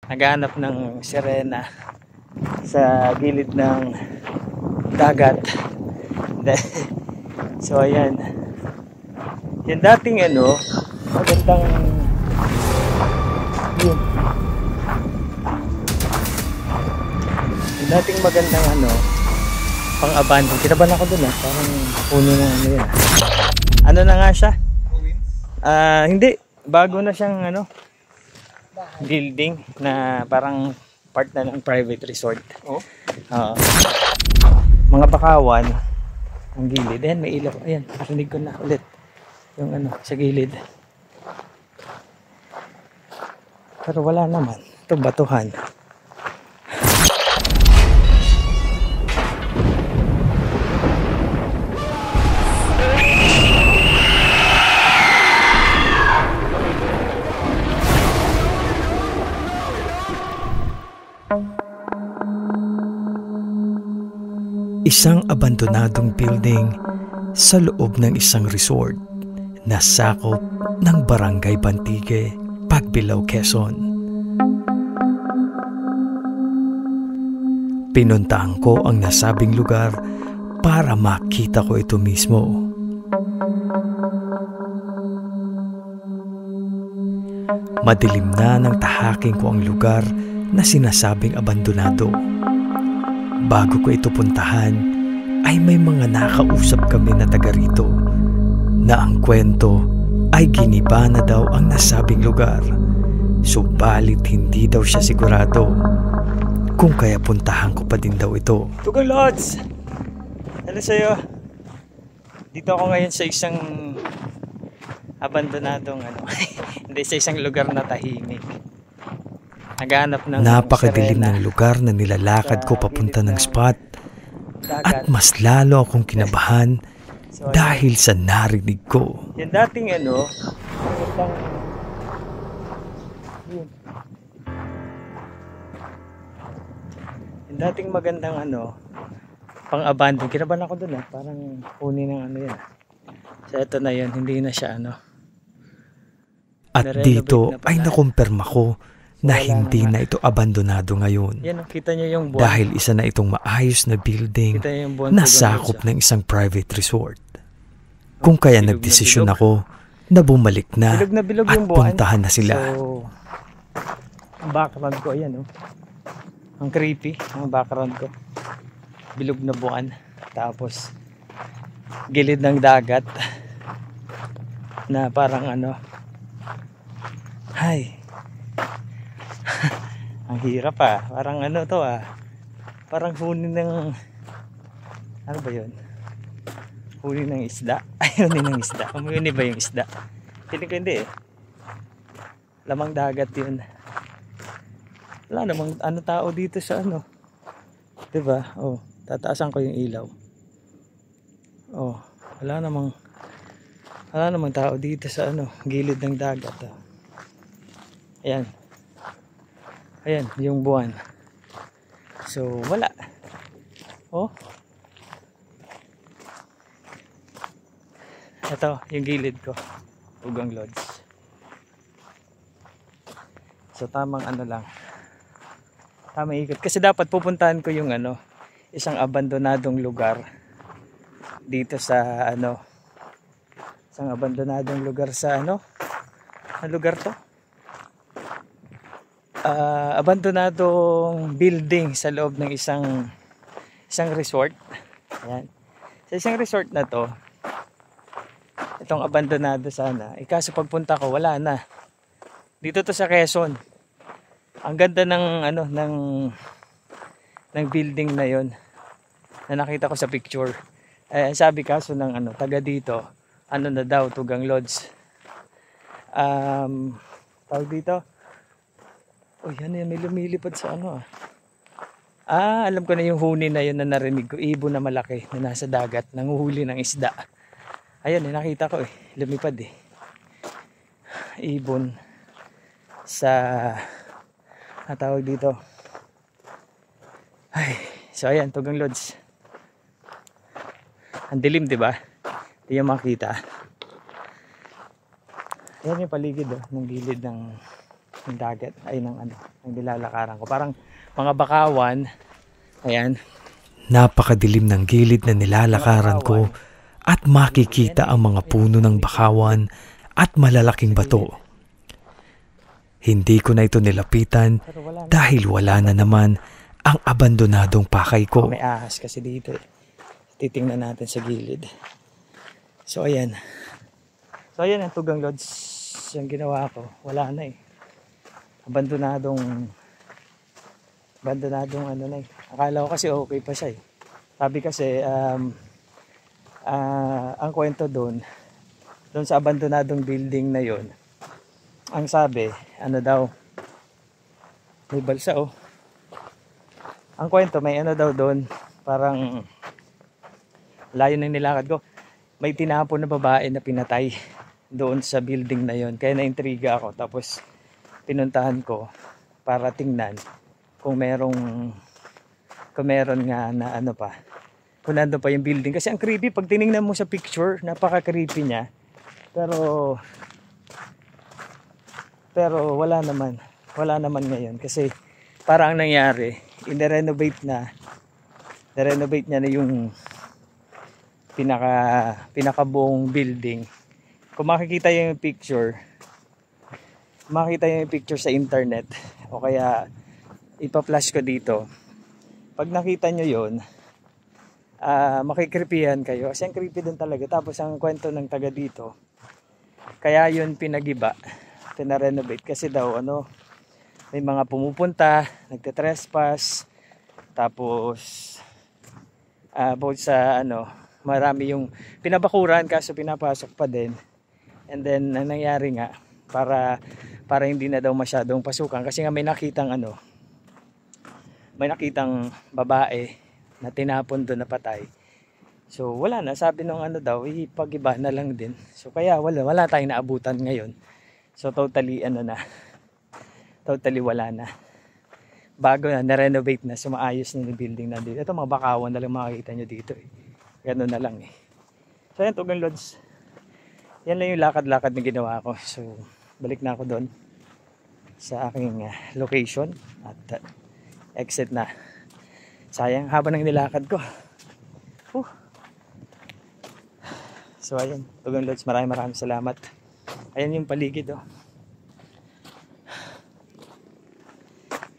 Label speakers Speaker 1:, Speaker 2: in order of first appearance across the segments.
Speaker 1: naghahanap ng sirena sa gilid ng dagat. So ayan, yung dating magandang yun, yung dating magandang pang abandon. Kinabahan ako dun parang puno ng yun. Ano na nga siya? Hindi, bago na siyang building na parang part na ng private resort. Mga bakawan ang gilid. Ayan, may ilaw. Ayan, narinig ko na ulit yung sa gilid. Pero wala naman. Ito batuhan. Isang abandonadong building sa loob ng isang resort na sakop ng Barangay Bantige, Pagbilao, Quezon. Pinuntahan ko ang nasabing lugar para makita ko ito mismo. Madilim na nang tahaking ko ang lugar na sinasabing abandonado. Bago ko ito puntahan, ay may mga nakausap kami na taga rito na ang kwento ay giniba na daw ang nasabing lugar. Subalit hindi daw siya sigurado kung kaya puntahan ko pa din daw ito. Tugang Lods! Hello sa'yo. Dito ako ngayon sa isang abandonadong hindi, sa isang lugar na tahimik. Naghahanap ng
Speaker 2: napakadilim ng lugar na nilalakad ko papunta ng spot at mas lalo akong kinabahan dahil sa narinig ko.
Speaker 1: Yung dating yung dating magandang pang abandon. Kinabahan ako dun parang kunin ng yun. So ito na yun, hindi na siya
Speaker 2: At dito ay nakumpirma ko na hindi na ito abandonado ngayon.
Speaker 1: Yan, kita niyo yung buwan.
Speaker 2: Dahil isa na itong maayos na building na sakop ng isang private resort. Kung kaya nagdesisyon ako na bumalik na at puntahan na sila.
Speaker 1: So, ang background ko, ayan ang creepy ang background ko. Bilog na buwan. Tapos gilid ng dagat na parang hay. Ang hirap parang to parang huni ng ano ba yun, huni ng isda. Huni ng isda, huni ba yung isda? Hindi ko, hindi lamang dagat yun. Wala namang tao dito sa diba? Tataasan ko yung ilaw. Wala namang tao dito sa gilid ng dagat. Ayan, yung buwan. So, wala. Ito, yung gilid ko. Tugang Lodge. So, tamang lang. Tamang ikot. Kasi dapat pupuntahan ko yung isang abandonadong lugar. Dito sa isang abandonadong lugar sa Ano lugar to? Abandonadong building sa loob ng isang resort. Ayan. Sa isang resort na to, itong abandonado sana. Kaso pagpunta ko, wala na. Dito to sa Quezon. Ang ganda ng ng building na yon na nakita ko sa picture. Sabi kaso ng taga dito, na daw, Tugang Lodge. Tawag dito. Yan, may lumilipad sa alam ko na yung huni na yun na narinig ko. Ibon na malaki na nasa dagat, nanguhuli ng isda. Ayun, nakita ko lumipad ibon sa tawag dito. So ayan, Tugang Lodge. Ang dilim, diba? Hindi yung makita. Ayan yung paligid ng gilid ng
Speaker 2: ng dagat, ay ng ano, ang nilalakaran ko. Parang mga bakawan. Ayan. Napakadilim ng gilid na nilalakaran ko at makikita ang mga puno ng bakawan at malalaking bato. Hindi ko na ito nilapitan dahil wala na naman ang abandonadong pakay ko. May ahas kasi dito eh. Titingnan natin sa gilid. So ayan. So ayan ang Tugang Lodge. Yung ginawa ko. Wala na eh. Abandonadong ano na eh. Akala ko kasi okay pa siya eh. Sabi kasi ang kwento doon sa abandonadong building na yon, ang sabi, ano daw, may balsa oh. Ang kwento, may ano daw doon, parang layo ng nilakad ko, may tinapon na babae na pinatay doon sa building na yon. Kaya naintriga ako, tapos pinuntahan ko para tingnan kung meron nga na ano pa, kung nandun pa yung building. Kasi ang creepy, pag tinignan mo sa picture, napaka-creepy niya. Pero wala naman ngayon. Kasi parang ang nangyari, i-renovate niya na yung pinakabuong building. Kung makikita yung picture sa internet, o kaya ipa-flash ko dito, pag nakita nyo yun, makikripihan kayo. Kasi ang creepy din talaga. Tapos ang kwento ng taga dito, kaya yun pinarenovate. Kasi daw may mga pumupunta, nagte-trespass. Tapos about sa marami yung pinabakuran kaso pinapasok pa din. And then ang nangyari nga, para hindi na daw masyadong pasukan. Kasi nga may nakitang babae na tinapon doon na patay. So wala na, sabi nung daw, ipag-iba na lang din. So kaya wala tayong naabutan ngayon. So totally wala na. Bago na, na-renovate na, sumaayos na yung building na dito. Ito mga bakawan na lang makikita nyo dito eh. Ganun na lang eh. So yan, Tugang Lodge. Yan lang yung lakad-lakad na ginawa ko. So balik na ako doon sa aking location at exit na. Sayang, haba ng nilakad ko. So ayan, Tugang Lodge, maraming salamat. Ayan yung paligid oh.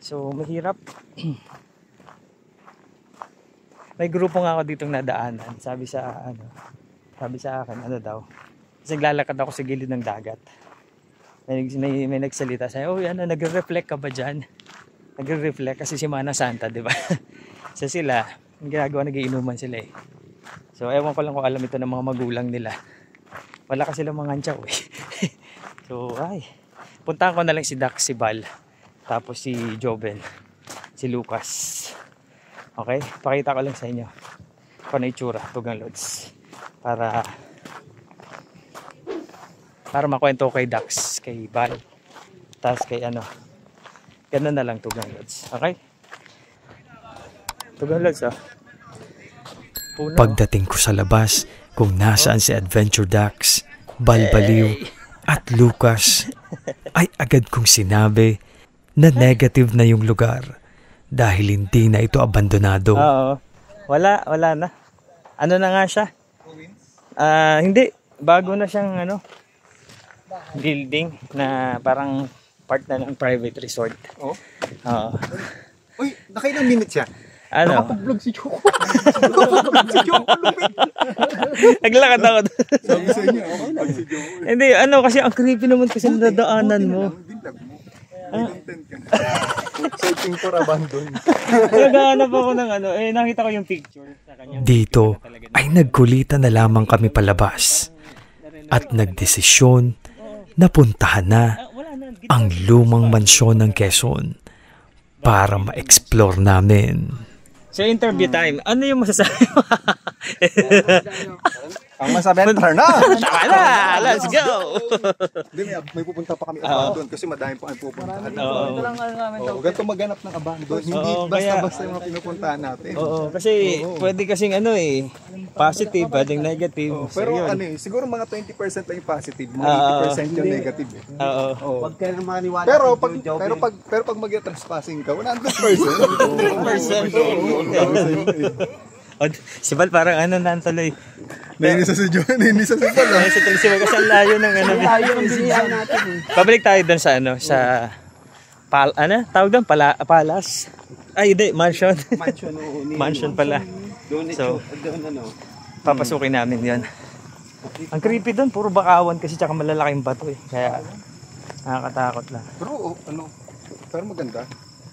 Speaker 2: So mahirap. May grupo nga ako ditong nadaanan. Sabi sa akin, daw. Kasi naglalakad ako sa gilid ng dagat. May nagsalita sa nagre-reflect ka ba dyan? Nagre-reflect kasi si Mana Santa, di ba? So sila, ang ginagawa, nagiinuman sila eh. So ewan ko lang kung alam ito ng mga magulang nila. Wala kasi silang mga antyaw eh. So puntahan ko na lang si Dax, si Bal, tapos si Joven, si Lucas. Okay, pakita ko lang sa inyo kung ano itsura, Tugang Lodge, para makwento ko kay Dax, kay Bal, tapos kay ganun na lang, Tugang Lodge. Okay, Tugang Lodge Puno. Pagdating ko sa labas, kung nasaan si Adventure Dax, Balbaliw at Lucas, ay agad kong sinabi na negative na yung lugar dahil hindi na ito abandonado. Oo. Wala na. Ano na nga siya? Hindi. Bago na siyang building na parang part na ng private resort. Oo.
Speaker 3: Uy, nakailang minutes siya? Nakapag-vlog si Choco.
Speaker 2: Naglakad ako.
Speaker 3: Sabi sa inyo, nakapag si Choco.
Speaker 2: Hindi, kasi ang creepy naman kasi nadaanan mo.
Speaker 3: Searching for abandon.
Speaker 2: Naghahanap ako ng nakita ko yung picture sa kanya. Dito ay nagkulitan na lamang kami palabas at nagdesisyon na puntahan na ang lumang mansyon ng Quezon para ma-explore namin. So interview time, ano yung masasabi mo?
Speaker 3: Ang masabi, turn na!
Speaker 2: Tama na! Let's go!
Speaker 3: Hindi, may pupunta pa kami abandon kasi madami pa kami pupuntahan.
Speaker 2: Oo.
Speaker 3: Ganito maganap ng abandon. Hindi basta-basta yung mga pinupuntahan natin.
Speaker 2: Oo, kasi pwede kasing positive, pwedeng negative.
Speaker 3: Pero siguro mga 20% lang yung positive, mga 80% yung negative.
Speaker 2: Oo.
Speaker 4: Huwag kayo nang maniwala.
Speaker 3: Pero pag mag-trespassing ka, 100%. 100%.
Speaker 2: Si Val parang nantuloy.
Speaker 3: Nainis sa si John, nainis sa si Val.
Speaker 2: Nainis sa si Val kasi ang layo ng
Speaker 4: Layo ng bilihan natin.
Speaker 2: Pabalik tayo doon sa tawag doon? Palace? Ay, hindi, mansion. Mansion pala. So, papasukin namin yun. Ang creepy doon, puro bakawan kasi tsaka malalaking bato eh. Kaya, nakakatakot lang.
Speaker 3: Pero maganda.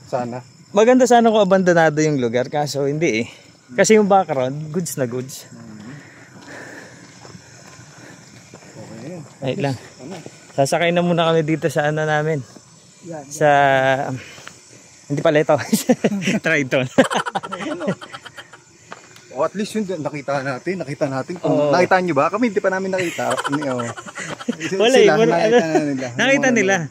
Speaker 3: Sana.
Speaker 2: Maganda sana kung abandonado yung lugar, kaso hindi eh. Kasi yung background, goods na goods.
Speaker 3: Okay.
Speaker 2: Wait lang. Sasakay na muna kami dito sa namin. Sa... Hindi pala ito. Triton.
Speaker 3: At least yun, nakita natin. Nakita nyo ba? Kami hindi pa namin nakita.
Speaker 2: Wala nakita nila.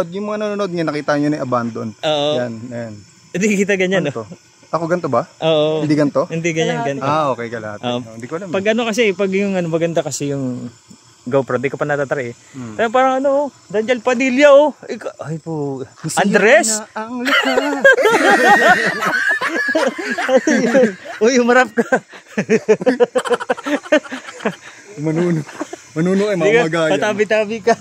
Speaker 3: Yung mga nanonood nga, nakita nyo na yung abandon. Yan.
Speaker 2: Hindi kita ganyan, no?
Speaker 3: Ako ganito ba?
Speaker 2: Oo.
Speaker 3: Hindi ganito?
Speaker 2: Hindi ganyan, ganito.
Speaker 3: Okay, kalahati. Hindi ko alam.
Speaker 2: Pag pag yung maganda kasi yung GoPro, di ko pa natatry eh. Pero parang Daniel Padilla Ay po. Andres?
Speaker 3: Ang luka.
Speaker 2: Uy, umarap ka.
Speaker 3: Manuno ay mamagayan.
Speaker 2: Patabi-tabi ka.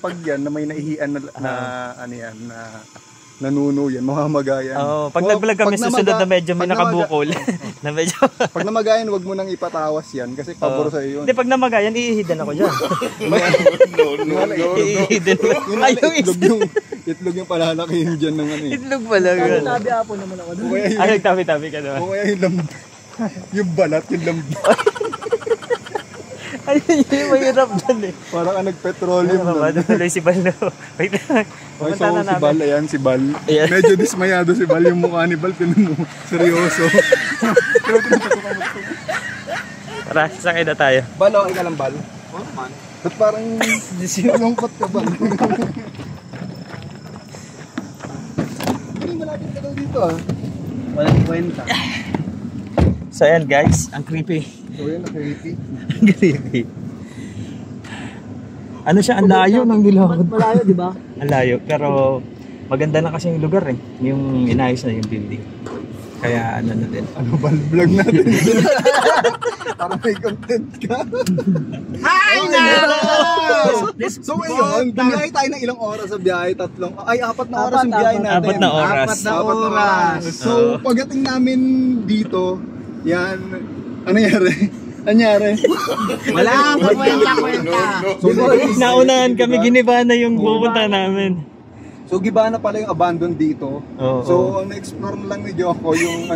Speaker 3: Pag yan na may naihian na nanuno yan, mamagayan.
Speaker 2: Pag nag-vlog kami susunod na medyo may nakabukol. Na medyo
Speaker 3: pag namagayan, wag mo nang ipatawas yan kasi pabor sa iyo.
Speaker 2: Hindi, pag namagayan, iihidan ako dyan. Iihidan mo.
Speaker 3: Ay, yung itlog yung palalakihin dyan ng
Speaker 2: Itlog pala.
Speaker 4: Tabi apo naman ako doon.
Speaker 2: Ay, nagtabi-tabi ka naman.
Speaker 3: O kaya yung balat, yung lambat.
Speaker 2: Ay, yung mahirap dyan eh.
Speaker 3: Parang nag-petroleum na.
Speaker 2: Tuloy si Bal na. Wait lang.
Speaker 3: So, si Bal, ayan, si Bal. Medyo dismayado si Bal. Yung mukha ni Bal, seryoso.
Speaker 2: Tara, sakay na tayo.
Speaker 3: Bal, okay ka lang, Bal? Oo naman. Ba't parang malungkot ka, Bal? Malapit ka daw dito,
Speaker 4: Walang kwenta.
Speaker 2: So, ayan guys, ang creepy.
Speaker 3: So, yan, creepy.
Speaker 2: Creepy. Ano siya, ang layo ng Dilawag.
Speaker 4: Malayo, di ba?
Speaker 2: Ang layo, pero maganda na kasi yung lugar eh. Yung inayos na yung building. Kaya na din.
Speaker 3: Ano ba, vlog natin? Para may content ka.
Speaker 4: Hi, Naro!
Speaker 3: So, ayun, biyahe tayo ng ilang oras sa biyahe, 4 na oras yung biyahe natin.
Speaker 2: 4 na oras.
Speaker 3: 4 na oras. So, pagdating namin dito, yan, ano nangyari?
Speaker 4: Wala kang kwenta.
Speaker 2: Naunahan kami, giniba na yung pupunta namin.
Speaker 3: So, giba na pala yung abandon dito. So, na-explore na lang ni Joko yung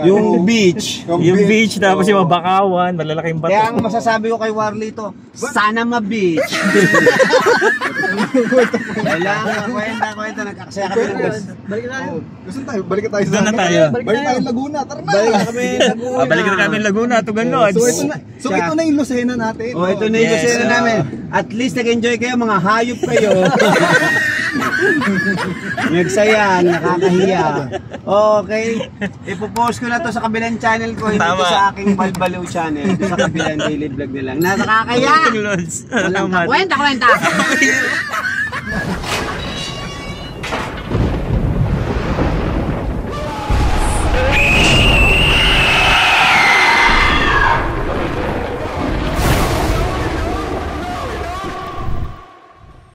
Speaker 4: Yung beach.
Speaker 2: Yung beach, tapos yung bakawan, malalaking bato.
Speaker 4: Kaya ang masasabi ko kay Warley to, sana ma-beach. Wala kang kwenta. Nagkaksaya kami ng gas.
Speaker 3: Gusto tayo, balik tayo sa
Speaker 2: Doon na tayo.
Speaker 3: Balik tayo Laguna, tara na!
Speaker 4: Balik kami Laguna.
Speaker 2: Balik na kami Laguna, Tugan Lodge.
Speaker 3: So, ito na yung Lucena natin.
Speaker 4: Ito na yung Lucena namin. At least nag-enjoy kayo, mga hayop kayo. Nagsaya, nakakahiya. Okay. Ipopost ko na to sa kabilang channel ko, hindi to sa aking Balbaliw channel. Sa kabilang daily vlog na lang. Nakakahiya!
Speaker 2: Lodge.
Speaker 4: Walang kwenta.